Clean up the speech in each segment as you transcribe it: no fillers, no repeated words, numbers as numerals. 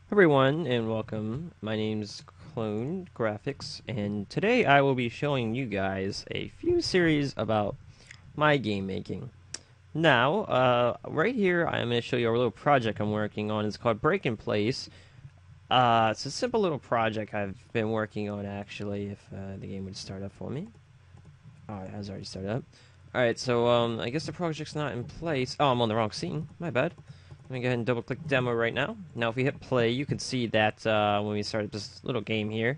Everyone, and welcome. My name's Clone Graphics, and today I will be showing you guys a few series about my game making. Now, right here, I'm going to show you a little project I'm working on. It's called Break in Place. It's a simple little project I've been working on, actually, if the game would start up for me. Oh, it has already started up. Alright, so, I guess the project's not in place. Oh, I'm on the wrong scene. My bad. Let me go ahead and double-click demo right now. Now, if we hit play, you can see that when we started this little game here,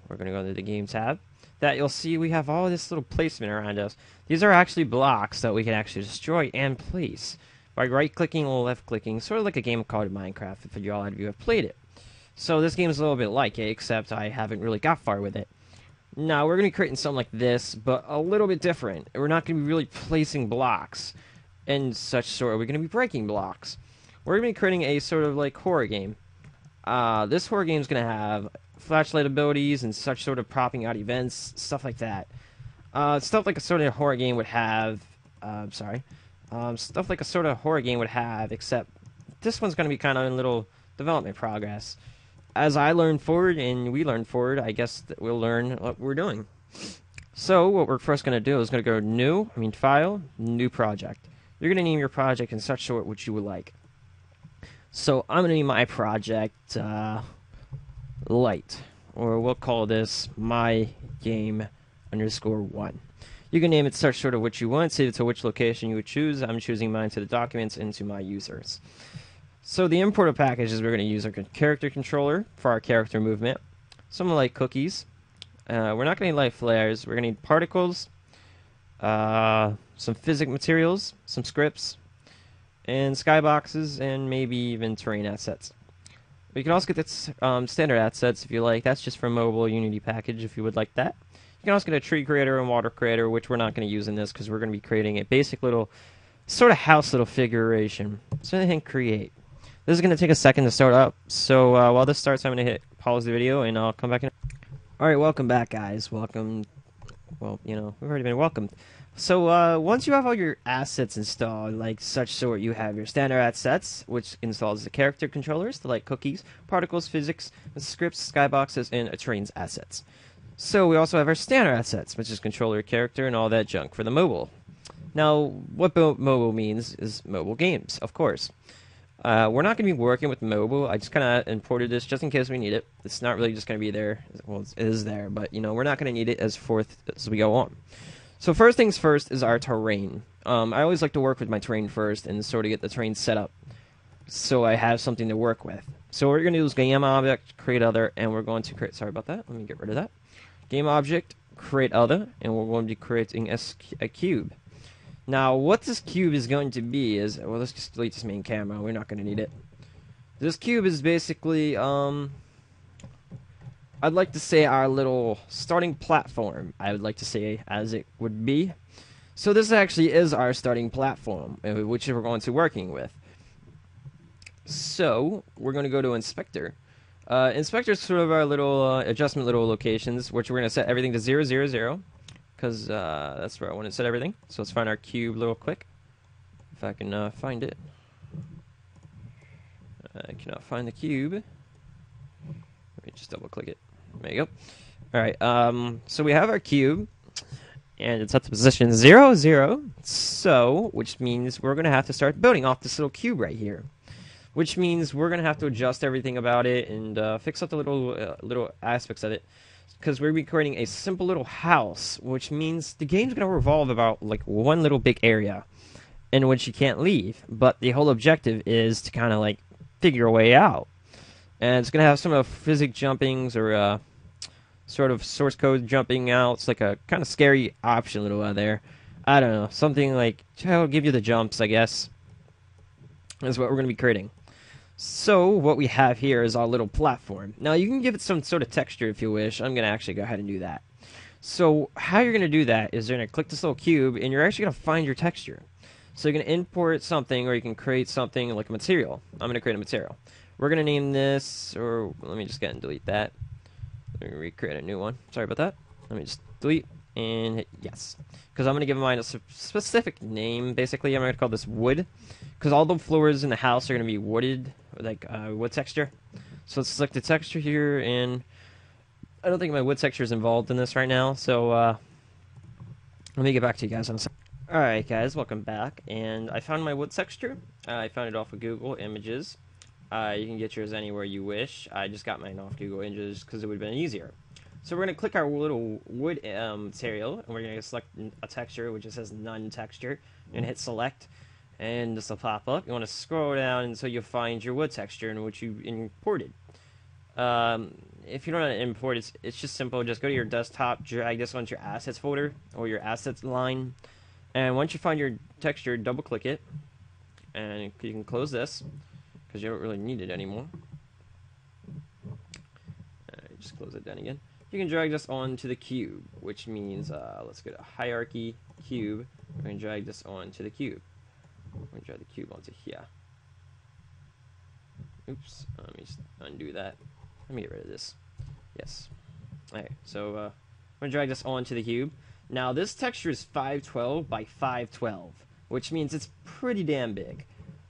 we're going to go into the game tab, that you'll see we have all this little placement around us. These are actually blocks that we can actually destroy and place by right-clicking or left-clicking, sort of like a game called Minecraft, if you all of you have played it. So this game is a little bit like it, except I haven't really got far with it. Now, we're going to be creating something like this, but a little bit different. We're not going to be really placing blocks and such sort. We're going to be breaking blocks. We're going to be creating a sort of like horror game. This horror game is going to have flashlight abilities and such sort of propping out events, stuff like that. Stuff like a sort of horror game would have. Stuff like a sort of horror game would have, except this one's going to be kind of in little development progress. As I learn forward and we learn forward, I guess that we'll learn what we're doing. So what we're first going to do is going to go File, New Project. You're going to name your project in such sort which you would like. So I'm going to name my project Light, or we'll call this My Game _1. You can name it such sort of what you want, save it to which location you would choose. I'm choosing mine to the documents and to my users. So the importer packages we're going to use are character controller for our character movement, some light cookies. We're not going to need light flares. We're going to need particles, some physics materials, some scripts, and skyboxes, and maybe even terrain assets. We can also get this standard assets if you like. That's just for mobile Unity package if you would like that. You can also get a tree creator and water creator, which we're not going to use in this because we're going to be creating a basic little sort of house little figuration. So I think create. This is going to take a second to start up, so while this starts, I'm going to hit pause the video, and I'll come back in. Alright, welcome back, guys. Welcome. Well, we've already been welcomed. So once you have all your assets installed, like such sort, you have your standard assets, which installs the character controllers, the light cookies, particles, physics, scripts, skyboxes, and a terrain's assets. So we also have our standard assets, which is controller, character, and all that junk for the mobile. Now, what mobile means is mobile games, of course. We're not going to be working with mobile. I just kind of imported this just in case we need it. It's not really just going to be there. Well, it is there, but, we're not going to need it as we go on. So first things first is our terrain. I always like to work with my terrain first and sort of get the terrain set up so I have something to work with. So what we're going to do is game object, create other, and we're going to create, sorry about that, let me get rid of that. Game object, create other, and we're going to be creating a cube. Now, what this cube is going to be is, well, let's just delete this main camera. We're not going to need it. This cube is basically, I'd like to say our little starting platform, I would like to say, as it would be. So this actually is our starting platform, which we're going to be working with. So, we're going to go to Inspector. Inspector is sort of our little adjustment little locations, which we're going to set everything to 0, 0, 0. Because that's where I want to set everything. So let's find our cube real quick. If I can find it. I cannot find the cube. Let me just double click it. There you go. Alright, so we have our cube. And it's at the position 0, 0. So, which means we're going to have to start building off this little cube right here. Which means we're going to have to adjust everything about it and fix up the little aspects of it. Because we're going to be creating a simple little house, which means the game's going to revolve about like one little big area in which you can't leave. But the whole objective is to kind of like figure a way out. And it's going to have some of physics jumpings or sort of source code jumping out. It's like a kind of scary option little out there. I don't know. Something like, I'll give you the jumps, I guess. Is what we're going to be creating. So, what we have here is our little platform. Now, you can give it some sort of texture if you wish. I'm going to actually go ahead and do that. So, how you're going to do that is you're going to click this little cube, and you're actually going to find your texture. So, you're going to import something, or you can create something like a material. I'm going to create a material. We're going to name this, or let me just go ahead and delete that. Let me recreate a new one. Sorry about that. Let me just delete and hit yes. Because I'm going to give mine a specific name, basically. I'm going to call this wood. Because all the floors in the house are going to be wooded, like wood texture. So let's select the texture here, and I don't think my wood texture is involved in this right now, so let me get back to you guys in a second. Alright guys, welcome back, and I found my wood texture. I found it off of Google Images. You can get yours anywhere you wish. I just got mine off Google Images because it would have been easier. So we're going to click our little wood material, and we're going to select a texture, which just says none texture, and hit select, and this will pop up. You want to scroll down until you find your wood texture in which you imported. If you don't know how to import, it's just simple. Just go to your desktop, drag this onto your assets folder, or your assets line, and once you find your texture, double click it, and you can close this, because you don't really need it anymore. Just close it down again. You can drag this onto the cube, which means, let's go to hierarchy, cube. We're going to drag this onto the cube. We're going to drag the cube onto here. Oops, let me just undo that. Let me get rid of this. Yes. Alright, so I'm going to drag this onto the cube. Now, this texture is 512 by 512, which means it's pretty damn big.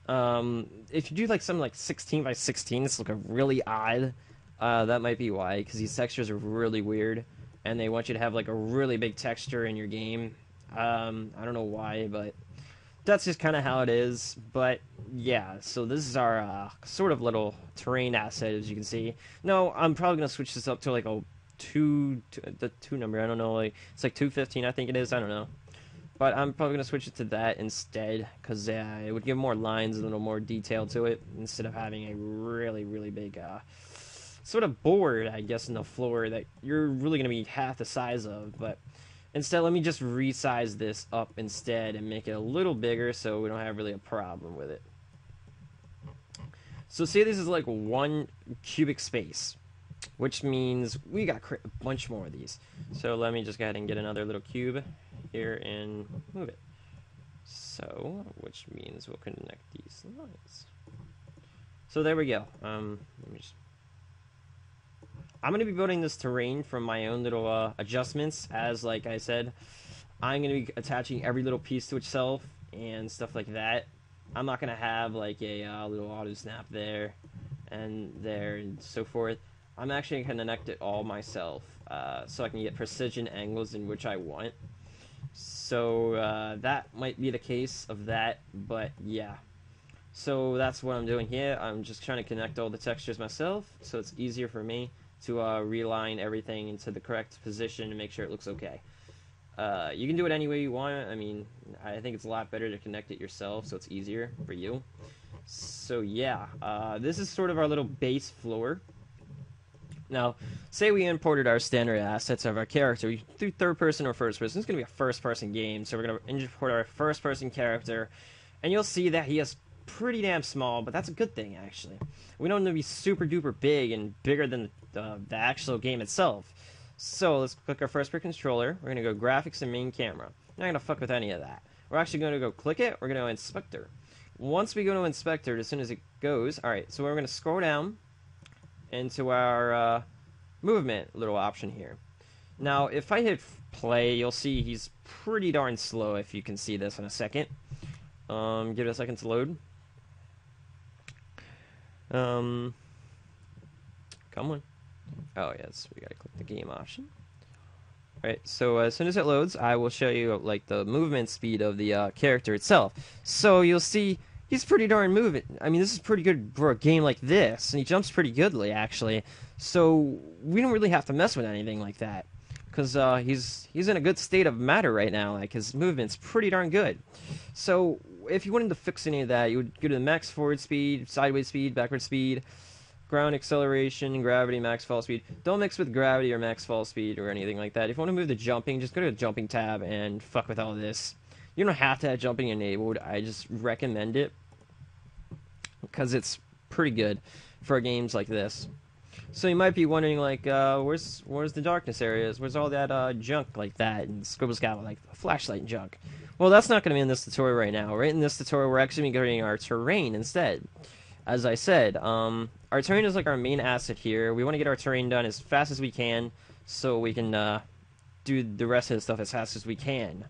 If you do like something like 16 by 16, it's looking really odd. That might be why, because these textures are really weird, and they want you to have like a really big texture in your game. I don't know why, but that's just kind of how it is. But yeah, so this is our sort of little terrain asset, as you can see. No, I'm probably gonna switch this up to like a the 2 number. I don't know, like it's like 215, I think it is. I don't know. But I'm probably going to switch it to that instead, because it would give more lines, a little more detail to it, instead of having a really, really big sort of board, I guess, in the floor that you're really going to be half the size of. But instead, let me just resize this up instead and make it a little bigger so we don't have really a problem with it. So say this is like 1 cubic space, which means we got a bunch more of these. So let me just go ahead and get another little cube here and move it. So, which means we'll connect these lines. So there we go. Let me just... I'm going to be building this terrain from my own little adjustments, as like I said. I'm going to be attaching every little piece to itself and stuff like that. I'm not going to have like a little auto snap there and so forth. I'm actually going to connect it all myself, so I can get precision angles in which I want. So that might be the case of that, but yeah. So that's what I'm doing here. I'm just trying to connect all the textures myself, so it's easier for me to realign everything into the correct position and make sure it looks okay. You can do it any way you want. I mean, I think it's a lot better to connect it yourself, so it's easier for you. So yeah, this is sort of our little base floor. Now, say we imported our standard assets of our character through third person or first person. It's going to be a first person game, so we're going to import our first person character, and you'll see that he is pretty damn small, but that's a good thing, actually. We don't need to be super duper big and bigger than the actual game itself. So let's click our first person controller. We're going to go graphics and main camera. Not going to fuck with any of that. We're actually going to go click it. We're going to go inspector. Once we go to inspector, as soon as it goes, alright, so we're going to scroll down into our movement little option here. Now, if I hit play, you'll see he's pretty darn slow, if you can see this in a second. Give it a second to load. Come on. Oh, yes, we gotta click the game option. Alright, so as soon as it loads, I will show you like the movement speed of the character itself. So you'll see he's pretty darn moving. I mean, this is pretty good for a game like this, and he jumps pretty goodly, actually. So we don't really have to mess with anything like that, because he's in a good state of matter right now. Like, his movement's pretty darn good. So if you wanted to fix any of that, you would go to the max forward speed, sideways speed, backward speed, ground acceleration, gravity, max fall speed. Don't mix with gravity or max fall speed or anything like that. If you want to move the jumping, just go to the jumping tab and fuck with all this. You don't have to have jumping enabled. I just recommend it because it's pretty good for games like this. So you might be wondering, like, where's the darkness areas? Where's all that junk like that and scribble scabble, like flashlight and junk? Well, that's not going to be in this tutorial right now. Right in this tutorial, we're actually going to our terrain instead. As I said, our terrain is like our main asset here. We want to get our terrain done as fast as we can so we can do the rest of the stuff as fast as we can.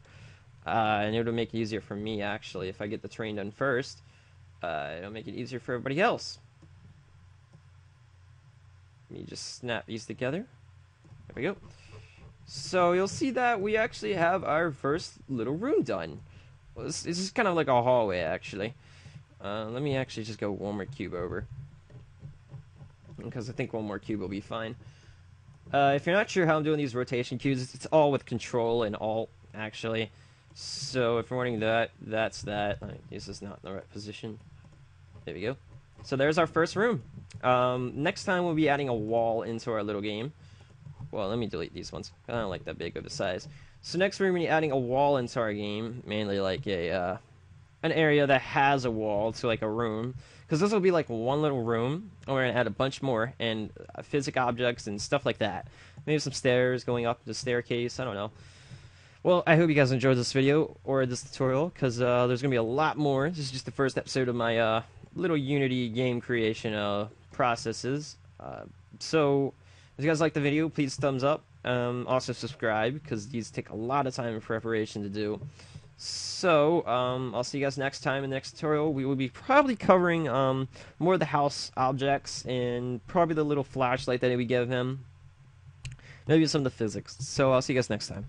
And it'll make it easier for me, actually, if I get the terrain done first. It'll make it easier for everybody else. me just snap these together. There we go. So you'll see that we actually have our first little room done. Well, this is kind of like a hallway, actually. Let me actually just go one more cube over, because I think one more cube will be fine. If you're not sure how I'm doing these rotation cubes, it's all with Control and Alt, actually. So if you're wondering that, that's that. This is not in the right position. There we go. So there's our first room. Next time we'll be adding a wall into our little game. Well, let me delete these ones. I don't like that big of a size. So next we're going to be adding a wall into our game, mainly like a an area that has a wall to like a room, because this will be like one little room, and we're going to add a bunch more and physic objects and stuff like that. Maybe some stairs going up the staircase. I don't know. Well, I hope you guys enjoyed this video or this tutorial, because there's going to be a lot more. This is just the first episode of my little Unity game creation processes. So if you guys like the video, please thumbs up. Also subscribe, because these take a lot of time and preparation to do. So I'll see you guys next time in the next tutorial. We will be probably covering more of the house objects and probably the little flashlight that we give him. Maybe some of the physics. So I'll see you guys next time.